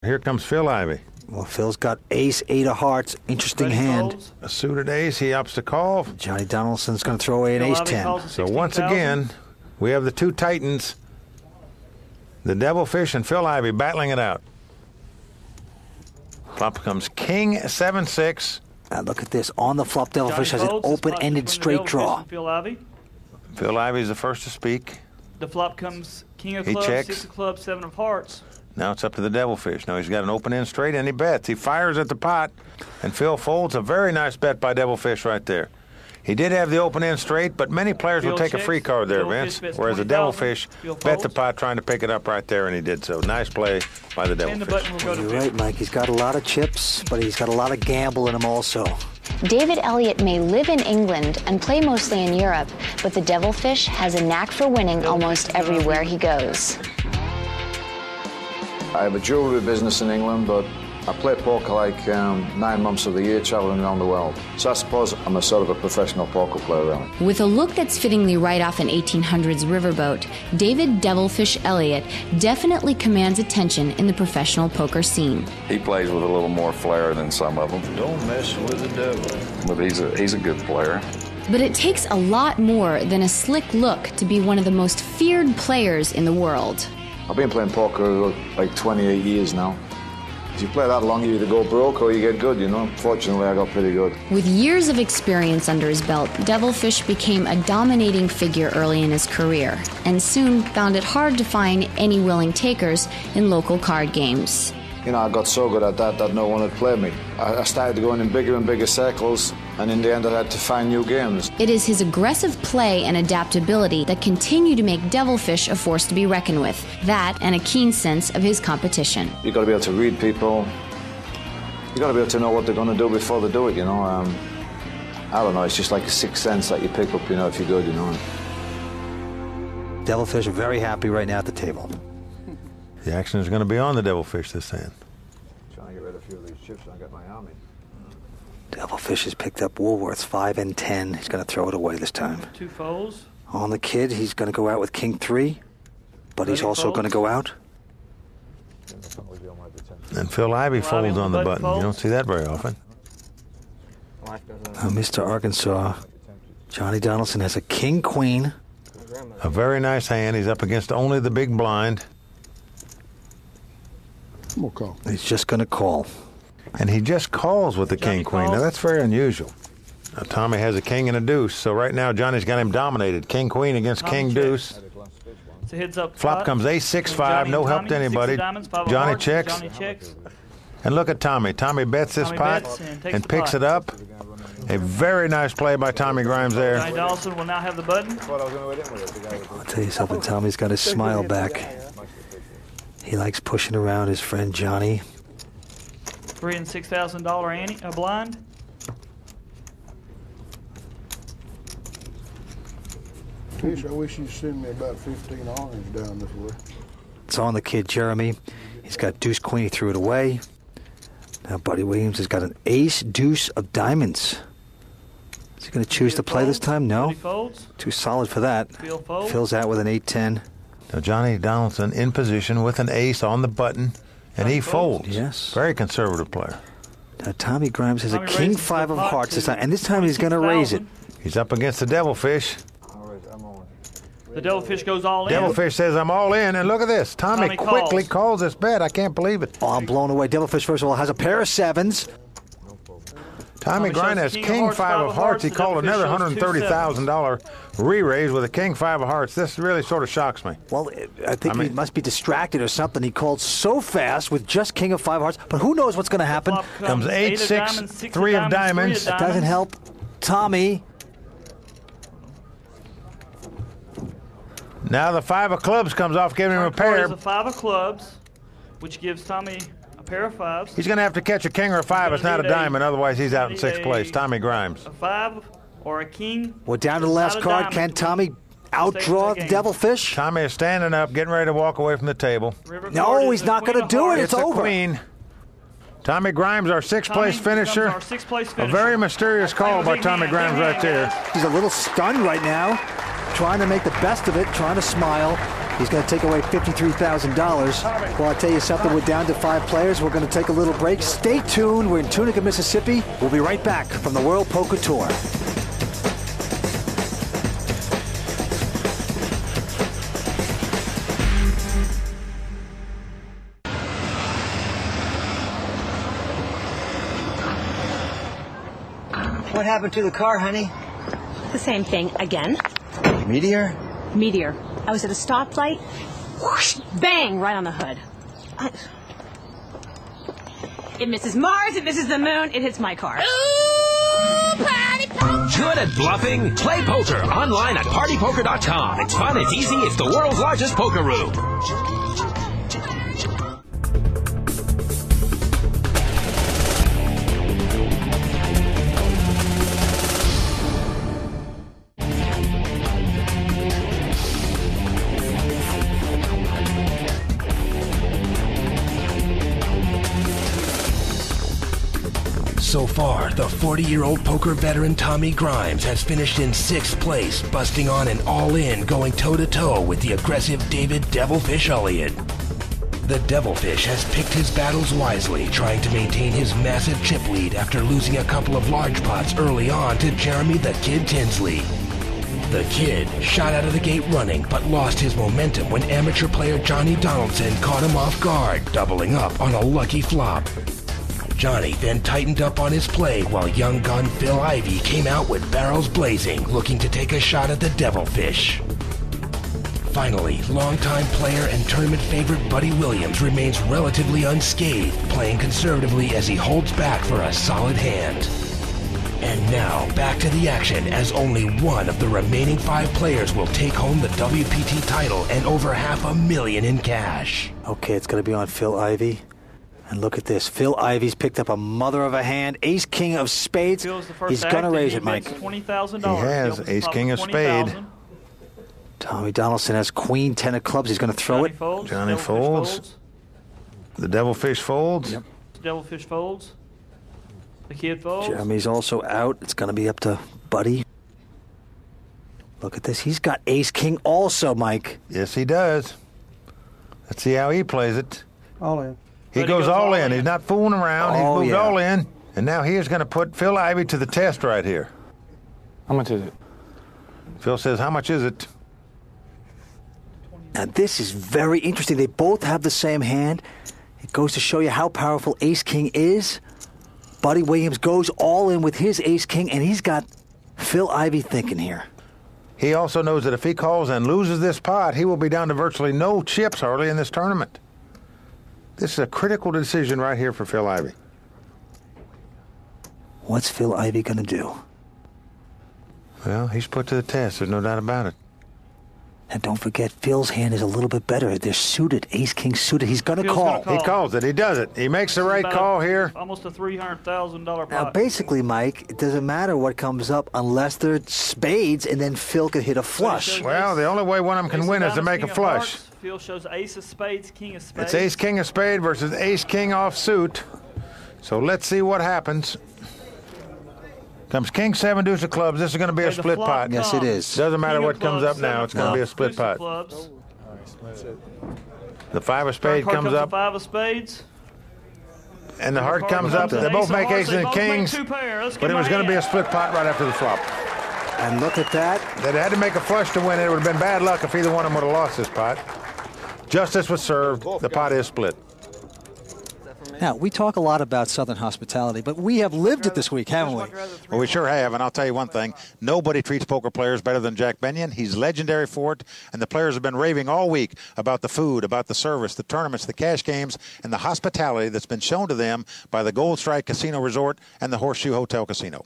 Here comes Phil Ivey. Well, Phil's got ace, 8 of hearts. Interesting hand. A suited ace, he ups to call. Johnny Donaldson's going to throw away an ace 10. So once again, we have the two titans, the Devilfish and Phil Ivey, battling it out. Flop comes king 7-6. Now look at this. On the flop, Devilfish has an open-ended straight draw. Phil Ivey's the first to speak. The flop comes king of He clubs, checks. 6 of clubs, 7 of hearts. Now it's up to the Devilfish. Now he's got an open-end straight, and he bets. He fires at the pot, and Phil folds. A very nice bet by Devilfish right there. He did have the open-end straight, but many players will take a free card there, Vince, whereas the Devilfish bet the pot trying to pick it up right there, and he did so. Nice play by the Devilfish. You're right, Mike. He's got a lot of chips, but he's got a lot of gamble in him also. David Elliott may live in England and play mostly in Europe, but the Devilfish has a knack for winning almost everywhere he goes. I have a jewellery business in England, but I play poker like 9 months of the year, travelling around the world. So I suppose I'm a sort of a professional poker player, really. With a look that's fittingly right off an 1800s riverboat, David Devilfish Elliott definitely commands attention in the professional poker scene. He plays with a little more flair than some of them. Don't mess with the devil. But he's a good player. But it takes a lot more than a slick look to be one of the most feared players in the world. I've been playing poker like 28 years now. If you play that long, you either go broke or you get good, you know. Fortunately, I got pretty good. With years of experience under his belt, Devilfish became a dominating figure early in his career, and soon found it hard to find any willing takers in local card games. You know, I got so good at that no one would play me. I started going in bigger and bigger circles, and in the end I had to find new games. It is his aggressive play and adaptability that continue to make Devilfish a force to be reckoned with. That and a keen sense of his competition. You got to be able to read people. You got to be able to know what they're going to do before they do it, you know. I don't know, it's just like a sixth sense that you pick up, you know, if you're good, you know. Devilfish are very happy right now at the table. The action is going to be on the Devilfish this hand. Trying to get rid of a few of these chips and I got my army. Devilfish has picked up Woolworth's 5 and 10. He's going to throw it away this time. 2 folds. On the kid, he's going to go out with king 3, but he's also going to go out. And Phil Ivey folds on the button. You don't see that very often. Mr. Arkansas, Johnny Donaldson has a king queen. A very nice hand. He's up against only the big blind. He's just going to call. And he just calls with the king queen. Now that's very unusual. Now Tommy has a king and a deuce, so right now Johnny's got him dominated. King queen against king deuce. It's a heads up. Flop comes ace 6-5, no help to anybody. Johnny checks. And look at Tommy. Tommy bets this pot and picks it up. A very nice play by Tommy Grimes there. Johnny Donaldson will now have the button. I'll tell you something, Tommy's got his smile back. He likes pushing around his friend Johnny. $3,000 and $6,000 blind. Fish, I wish you'd send me about 15 orange down this way. It's on the kid Jeremy. He's got deuce queen. He threw it away. Now Buddy Williams has got an ace deuce of diamonds. Is he going to choose to play this time? No. Too solid for that. Phil's out with an 8-10. Now Johnny Donaldson in position with an ace on the button, and he folds. Yes. Very conservative player. Now Tommy Grimes has a king 5 of hearts this time, and this time he's going to raise it. He's up against the Devilfish. The Devilfish goes all in. Devilfish says, I'm all in, and look at this. Tommy quickly calls this bet. I can't believe it. Oh, I'm blown away. Devilfish, first of all, has a pair of 7s. Tommy Grimes has king 5 of hearts. He called another $130,000 re-raise with a king 5 of hearts. This really sort of shocks me. Well, I think he must be distracted or something. He called so fast with just king of 5 hearts, but who knows what's going to happen. Comes 8-6, 3 of diamonds. That doesn't help Tommy. Now the 5 of clubs comes off, giving him a pair. The 5 of clubs, which gives Tommy a pair of 5s. He's going to have to catch a king or a 5. It's not a diamond, otherwise he's out in 6th place. Tommy Grimes. A 5 or a king. We're down to the last card. Can Tommy outdraw the Devilfish? Tommy is standing up, getting ready to walk away from the table. No, he's not going to do it. It's over. Queen. Tommy Grimes, our 6th place finisher. A very mysterious call by Tommy Grimes right there. He's a little stunned right now, trying to make the best of it, trying to smile. He's going to take away $53,000. Well, I'll tell you something. We're down to 5 players. We're going to take a little break. Stay tuned. We're in Tunica, Mississippi. We'll be right back from the World Poker Tour. What happened to the car, honey? The same thing again. Meteor? Meteor. I was at a stoplight. Whoosh, bang, right on the hood. It misses Mars, it misses the moon, it hits my car. Ooh, party poker! Good at bluffing? Play poker online at partypoker.com. It's fun, it's easy, it's the world's largest poker room. So far, the 40-year-old poker veteran Tommy Grimes has finished in 6th place, busting on an all-in, going toe-to-toe with the aggressive David Devilfish Elliott. The Devilfish has picked his battles wisely, trying to maintain his massive chip lead after losing a couple of large pots early on to Jeremy the Kid Tinsley. The Kid shot out of the gate running, but lost his momentum when amateur player Johnny Donaldson caught him off guard, doubling up on a lucky flop. Johnny then tightened up on his play while young gun Phil Ivey came out with barrels blazing, looking to take a shot at the Devilfish. Finally, longtime player and tournament favorite Buddy Williams remains relatively unscathed, playing conservatively as he holds back for a solid hand. And now, back to the action as only one of the remaining 5 players will take home the WPT title and over $500,000 in cash. Okay, it's going to be on Phil Ivey. And look at this. Phil Ivey's picked up a mother of a hand. Ace King of Spades. He's going to raise it, Mike. $20,000. He has Ace King of Spade. Tommy Donaldson has Queen 10 of clubs. He's going to throw it. Johnny folds. The Devilfish folds. Yep. Devilfish folds. The Kid folds. Jeremy's also out. It's going to be up to Buddy. Look at this. He's got Ace King also, Mike. Yes, he does. Let's see how he plays it. All in. He goes all in. He's not fooling around. He's moved all in. And now he is going to put Phil Ivey to the test right here. How much is it? Phil says, how much is it? Now, this is very interesting. They both have the same hand. It goes to show you how powerful Ace King is. Buddy Williams goes all in with his Ace King, and he's got Phil Ivey thinking here. He also knows that if he calls and loses this pot, he will be down to virtually no chips hardly in this tournament. This is a critical decision right here for Phil Ivey. What's Phil Ivey going to do? Well, he's put to the test. There's no doubt about it. And don't forget, Phil's hand is a little bit better. They're suited. Ace King suited. He's going to call. He calls it. He does it. He makes the right call here. Almost a $300,000 pot. Now, basically, Mike, it doesn't matter what comes up unless they're spades, and then Phil could hit a flush. Well, the only way one of them can win is to make a flush. Phil shows Ace of Spades, King of Spades. It's Ace King of Spade versus Ace King offsuit. So let's see what happens. Comes King 7 deuce of clubs. This is going to be a split pot. Yes, it is. Doesn't matter what comes up now. It's going to be a split pot. The 5 of spades comes up. 5 of spades. And the heart comes up. They both make aces and kings. But it was going to be a split pot right after the flop. And look at that. They had to make a flush to win it. It would have been bad luck if either one of them would have lost this pot. Justice was served. The pot is split. Now, we talk a lot about Southern hospitality, but we have lived it this week, haven't we? Well, we sure have, and I'll tell you one thing. Nobody treats poker players better than Jack Binion. He's legendary for it, and the players have been raving all week about the food, about the service, the tournaments, the cash games, and the hospitality that's been shown to them by the Gold Strike Casino Resort and the Horseshoe Hotel Casino.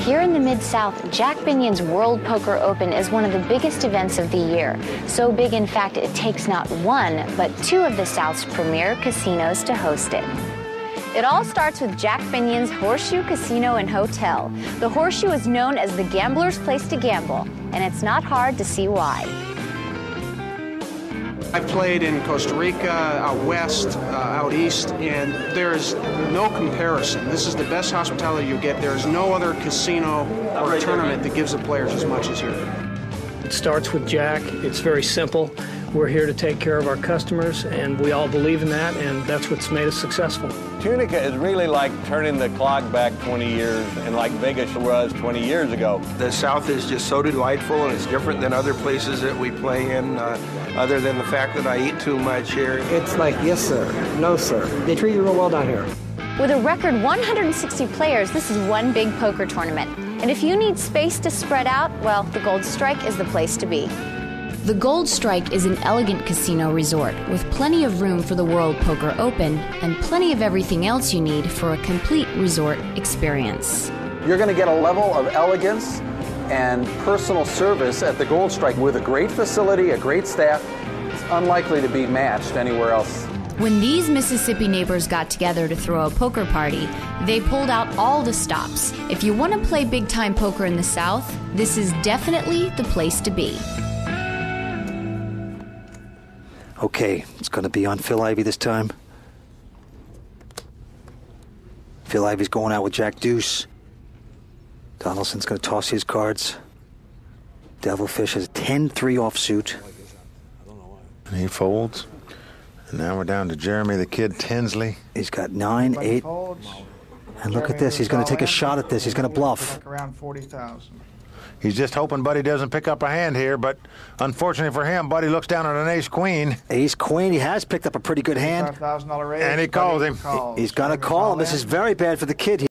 Here in the Mid-South, Jack Binion's World Poker Open is one of the biggest events of the year. So big, in fact, it takes not one, but 2 of the South's premier casinos to host it. It all starts with Jack Binion's Horseshoe Casino and Hotel. The Horseshoe is known as the gambler's place to gamble, and it's not hard to see why. I've played in Costa Rica, out west, out east, and there's no comparison. This is the best hospitality you get. There's no other casino or tournament that gives the players as much as here. It starts with Jack. It's very simple. We're here to take care of our customers, and we all believe in that, and that's what's made us successful. Tunica is really like turning the clock back 20 years, and like Vegas was 20 years ago. The South is just so delightful, and it's different than other places that we play in, other than the fact that I eat too much here. It's like, yes, sir, no, sir. They treat you real well down here. With a record 160 players, this is one big poker tournament. And if you need space to spread out, well, the Gold Strike is the place to be. The Gold Strike is an elegant casino resort with plenty of room for the World Poker Open and plenty of everything else you need for a complete resort experience. You're going to get a level of elegance and personal service at the Gold Strike with a great facility, a great staff. It's unlikely to be matched anywhere else. When these Mississippi neighbors got together to throw a poker party, they pulled out all the stops. If you want to play big-time poker in the South, this is definitely the place to be. Okay, it's going to be on Phil Ivey this time. Phil Ivey's going out with Jack Deuce. Donaldson's going to toss his cards. Devilfish has a 10-3 offsuit. And he folds. And now we're down to Jeremy the Kid Tinsley. He's got 9-8. And look at this. He's going to take a shot at this. He's going to bluff. Around 40,000. He's just hoping Buddy doesn't pick up a hand here, but unfortunately for him, Buddy looks down at an ace-queen. Ace-queen. He has picked up a pretty good hand. $5,000 raise. And he calls him. He's going to call him. This is very bad for the kid.